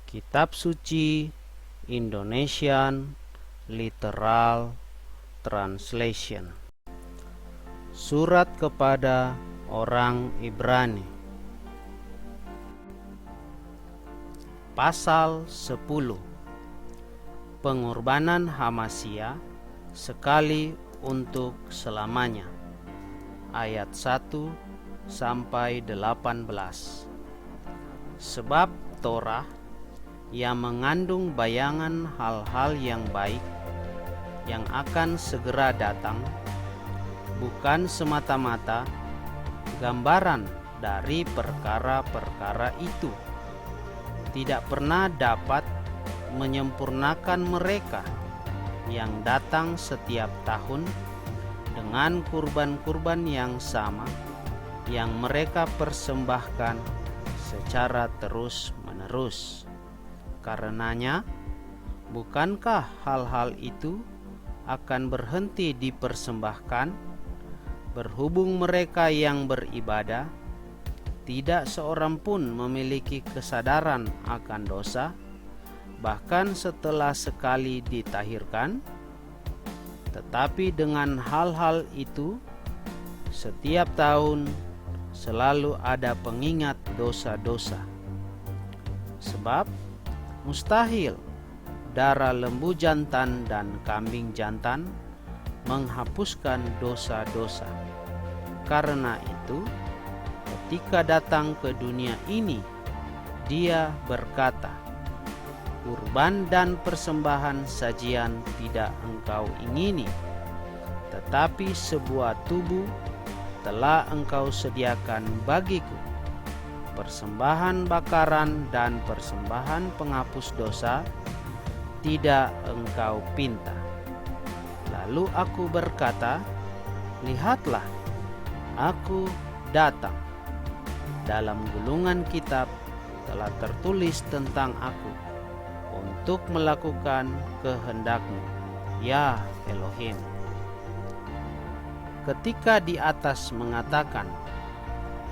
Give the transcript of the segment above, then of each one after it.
Kitab Suci Indonesian Literal Translation. Surat kepada orang Ibrani, pasal 10. Pengorbanan Hamasya sekali untuk selamanya. Ayat 1 sampai 18. Sebab Torah yang mengandung bayangan hal-hal yang baik yang akan segera datang, bukan semata-mata gambaran dari perkara-perkara itu, tidak pernah dapat menyempurnakan mereka yang datang setiap tahun dengan kurban-kurban yang sama yang mereka persembahkan secara terus-menerus. Karenanya, bukankah hal-hal itu akan berhenti dipersembahkan, berhubung mereka yang beribadah tidak seorang pun memiliki kesadaran akan dosa, bahkan setelah sekali ditahirkan? Tetapi dengan hal-hal itu, setiap tahun selalu ada pengingat dosa-dosa. Sebab mustahil darah lembu jantan dan kambing jantan menghapuskan dosa-dosa. Karena itu, ketika datang ke dunia ini, Dia berkata, "Kurban dan persembahan sajian tidak engkau ingini, tetapi sebuah tubuh telah engkau sediakan bagiku. Persembahan bakaran dan persembahan penghapus dosa tidak engkau pinta." Lalu aku berkata, "Lihatlah, aku datang. Dalam gulungan kitab telah tertulis tentang aku, untuk melakukan kehendak-Mu, ya Elohim." Ketika di atas mengatakan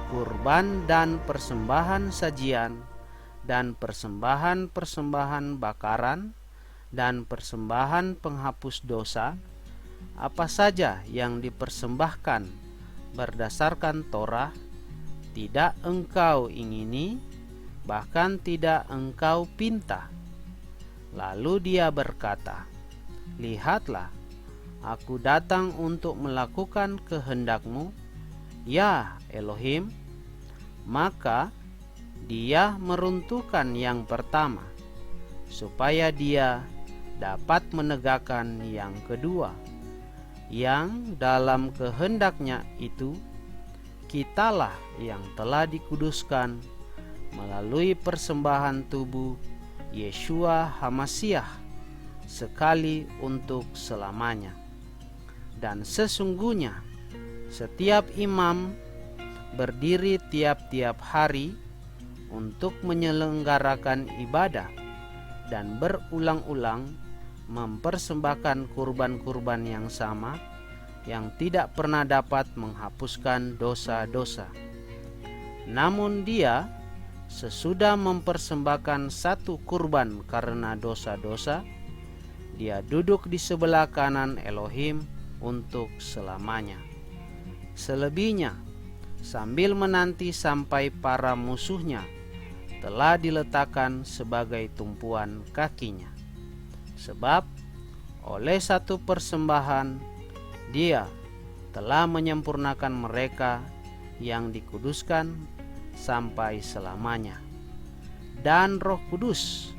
kurban dan persembahan sajian dan persembahan-persembahan bakaran dan persembahan penghapus dosa, apa saja yang dipersembahkan berdasarkan Torah tidak engkau ingini, bahkan tidak engkau pinta. Lalu Dia berkata, "Lihatlah, aku datang untuk melakukan kehendak-Mu, ya Elohim." Maka Dia meruntuhkan yang pertama, supaya Dia dapat menegakkan yang kedua, yang dalam kehendak-Nya itu kitalah yang telah dikuduskan melalui persembahan tubuh Yeshua Hamasyah sekali untuk selamanya. Dan sesungguhnya setiap imam berdiri tiap-tiap hari untuk menyelenggarakan ibadah dan berulang-ulang mempersembahkan kurban-kurban yang sama yang tidak pernah dapat menghapuskan dosa-dosa. Namun Dia, sesudah mempersembahkan satu kurban karena dosa-dosa, Dia duduk di sebelah kanan Elohim untuk selamanya. Selebihnya, sambil menanti sampai para musuhnya telah diletakkan sebagai tumpuan kakinya. Sebab oleh satu persembahan Dia telah menyempurnakan mereka yang dikuduskan sampai selamanya. Dan Roh Kudus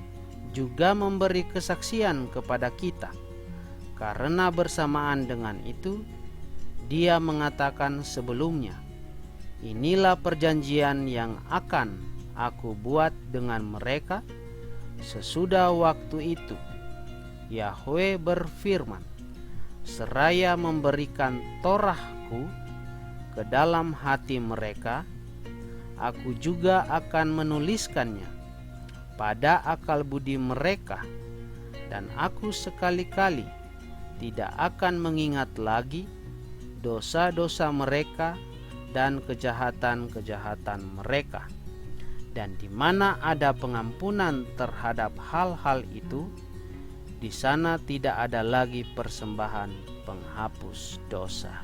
juga memberi kesaksian kepada kita, karena bersamaan dengan itu Dia mengatakan sebelumnya, "Inilah perjanjian yang akan aku buat dengan mereka sesudah waktu itu." Yahweh berfirman, "Seraya memberikan Torah-Ku ke dalam hati mereka, Aku juga akan menuliskannya pada akal budi mereka, dan Aku sekali-kali tidak akan mengingat lagi dosa-dosa mereka dan kejahatan-kejahatan mereka." Dan di mana ada pengampunan terhadap hal-hal itu, di sana tidak ada lagi persembahan penghapus dosa.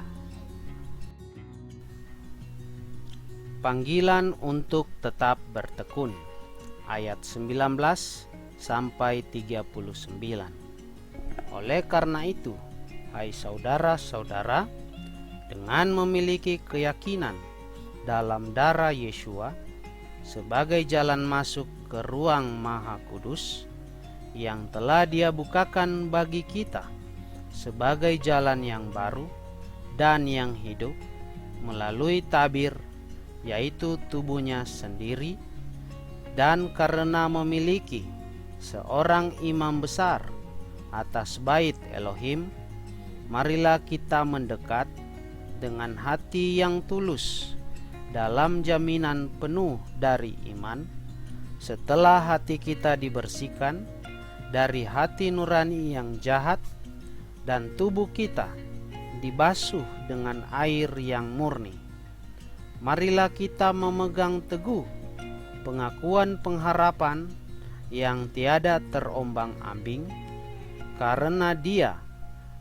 Panggilan untuk tetap bertekun, ayat 19 sampai 39. Oleh karena itu, hai saudara-saudara, dengan memiliki keyakinan dalam darah Yesua sebagai jalan masuk ke ruang Maha Kudus yang telah Dia bukakan bagi kita sebagai jalan yang baru dan yang hidup melalui tabir, yaitu tubuhnya sendiri, dan karena memiliki seorang imam besar atas bait Elohim, marilah kita mendekat dengan hati yang tulus dalam jaminan penuh dari iman, setelah hati kita dibersihkan dari hati nurani yang jahat dan tubuh kita dibasuh dengan air yang murni. Marilah kita memegang teguh pengakuan pengharapan yang tiada terombang-ambing, karena Dia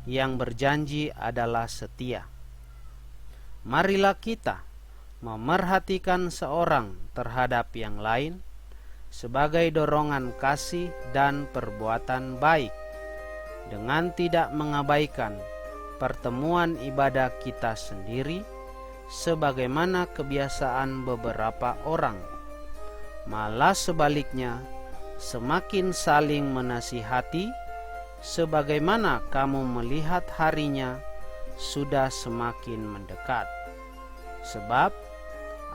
yang berjanji adalah setia. Marilah kita memerhatikan seorang terhadap yang lain sebagai dorongan kasih dan perbuatan baik, dengan tidak mengabaikan pertemuan ibadah kita sendiri sebagaimana kebiasaan beberapa orang. Malah sebaliknya, semakin saling menasihati sebagaimana kamu melihat harinya sudah semakin mendekat. Sebab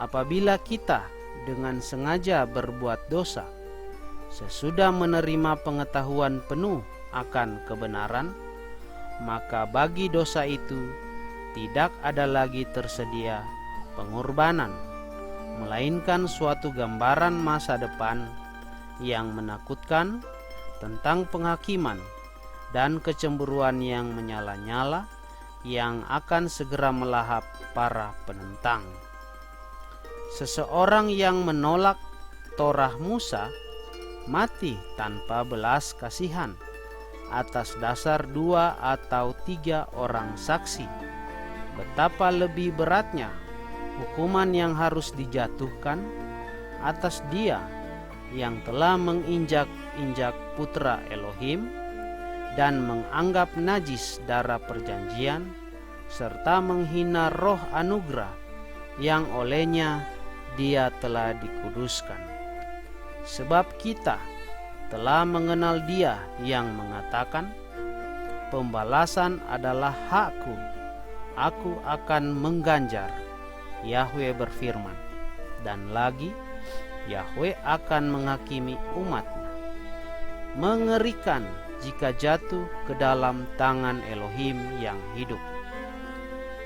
apabila kita dengan sengaja berbuat dosa, sesudah menerima pengetahuan penuh akan kebenaran, maka bagi dosa itu tidak ada lagi tersedia pengorbanan, melainkan suatu gambaran masa depan yang menakutkan tentang penghakiman dan kecemburuan yang menyala-nyala yang akan segera melahap para penentang. Seseorang yang menolak Torah Musa mati tanpa belas kasihan atas dasar 2 atau 3 orang saksi. Betapa lebih beratnya hukuman yang harus dijatuhkan atas dia yang telah menginjak-injak putra Elohim dan menganggap najis darah perjanjian, serta menghina roh anugerah yang olehnya Dia telah dikuduskan. Sebab kita telah mengenal Dia yang mengatakan, "Pembalasan adalah hakku, aku akan mengganjar." Yahweh berfirman, dan lagi, Yahweh akan menghakimi umat-Nya. Mengerikan jika jatuh ke dalam tangan Elohim yang hidup.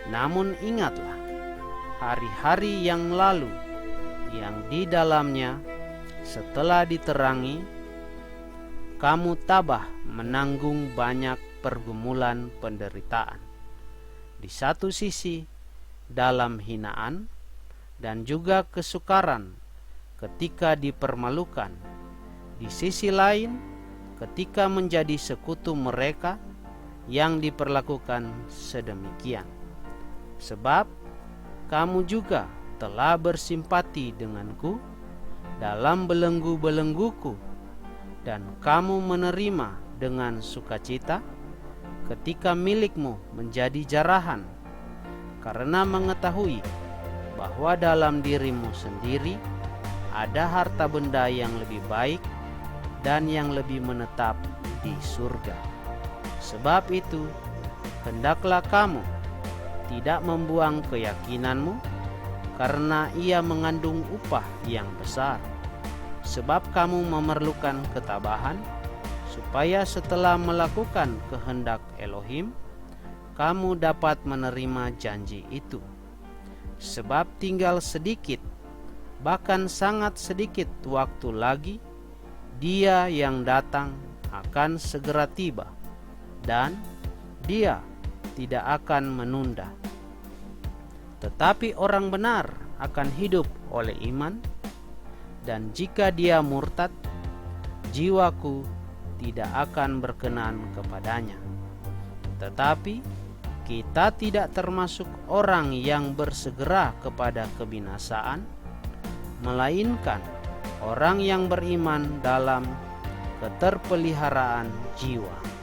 Namun ingatlah hari-hari yang lalu yang di dalamnya setelah diterangi, kamu tabah menanggung banyak pergumulan penderitaan. Di satu sisi dalam hinaan dan juga kesukaran ketika dipermalukan, di sisi lain ketika menjadi sekutu mereka yang diperlakukan sedemikian. Sebab kamu juga telah bersimpati denganku dalam belenggu-belengguku, dan kamu menerima dengan sukacita ketika milikmu menjadi jarahan, karena mengetahui bahwa dalam dirimu sendiri ada harta benda yang lebih baik dan yang lebih menetap di surga. Sebab itu, hendaklah kamu tidak membuang keyakinanmu, karena ia mengandung upah yang besar. Sebab kamu memerlukan ketabahan, supaya setelah melakukan kehendak Elohim, kamu dapat menerima janji itu. Sebab tinggal sedikit, bahkan sangat sedikit waktu lagi, Dia yang datang akan segera tiba, dan Dia tidak akan menunda. Tetapi orang benar akan hidup oleh iman, dan jika dia murtad, jiwaku tidak akan berkenan kepadanya. Tetapi kita tidak termasuk orang yang bersegera kepada kebinasaan, melainkan orang yang beriman dalam keterpeliharaan jiwa.